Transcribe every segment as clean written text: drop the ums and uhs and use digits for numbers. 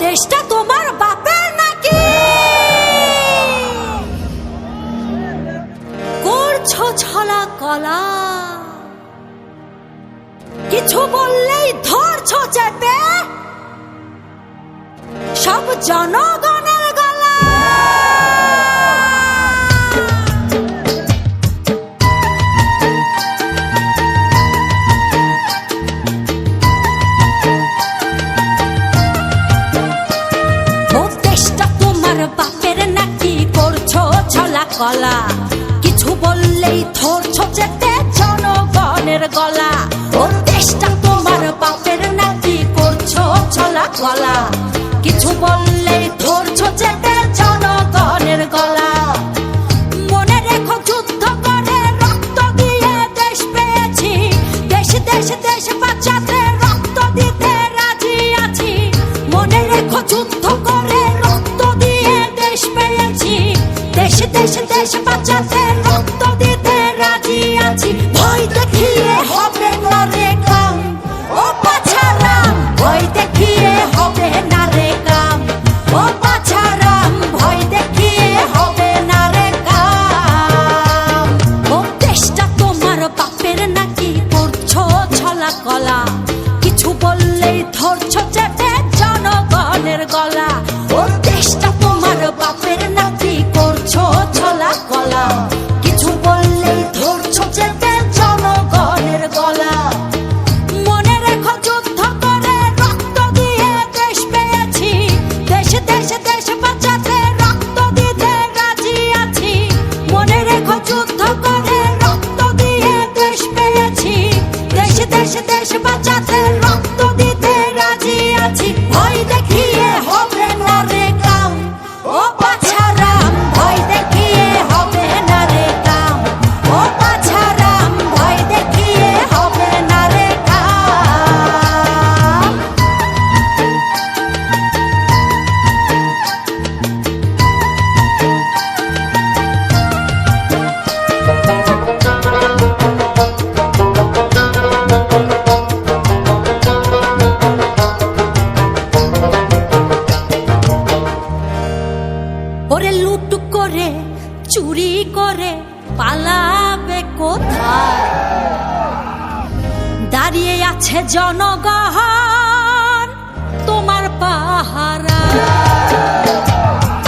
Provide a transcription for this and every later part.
দেশটা তোমার বাপের নাকি? করছো ছলা কলা, কিছু বললেই ধরছো চেপে সব জনগণের গলা। বাপের নাকি করছো ছলা কলা, কিছু বললেই ধরছো চেপে জনগণের গলা। ও দেশটা তোমার বাপের নাকি করছো ছলা কলা, কিছু বললেই ধরছো চেপে জনগণের গলা। মনে রেখো যুদ্ধ করে রক্ত দিয়ে দেশ পেয়েছি, দেশ দেশ দেশ বাঁচাতে রক্ত দিতে রাজি আছি। মনে রেখো যুদ্ধ করে দেশ দেশ দেশ বাঁচাতে রক্ত দিতে রাজি আছি। ভয় দেখিয়ে হবে না রে কাম, ও পাছারাম ভয় দেখিয়ে হবে না রে কাম, ও পাছারাম ভয় দেখিয়ে হবে না রে কাম। ও দেশটা তোমার বাপের নাকি করছো ছলা কলা, কিছু বললেই ধরছো চেপে জনগণের গলা। ও দেশটা তোমার বাপের নাকি করছো ছলা কলা, কিছু বললেই ধরছো চেপে জনগণের গলা। মনে রেখো যুদ্ধ করে রক্ত দিয়ে দেশ পেয়েছি, দেশ দেশ দেশ বাঁচাতে রক্ত দিতে রাজি আছি। মনে রেখো যুদ্ধ করে রক্ত দিয়ে দেশ পেয়েছি, দেশ দেশ দেশ বাঁচাতে রক্ত দিতে রাজি আছি। ভয় দেখিয়ে হবে না রে কাম, ও পাছারাম ভয় দেখিয়ে হবে না রে কাম, ও পাছারাম ভয় দেখিয়ে হবে না রে কাম। ওরে লুট করে চুরি করে পালাবে কোথায়? দাঁড়িয়ে আছে জনগণ তোমার পাহারা।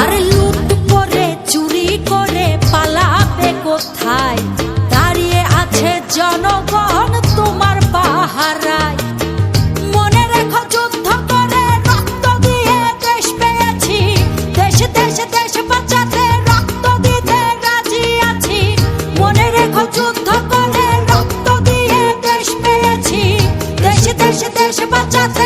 আরে লুট করে চুরি করে পালাবে কোথায়? দাঁড়িয়ে আছে জনগণ তোমার পাহারায়। মনে রেখো যুদ্ধ করে রক্ত দিয়ে দেশ পেয়েছি, দেশ দেশ দেশ বাঁচাতে রক্ত দিতে রাজি আছি। মনে রেখো যুদ্ধ করে রক্ত দিয়ে দেশ পেয়েছি, দেশ দেশ দেশ বাঁচাতে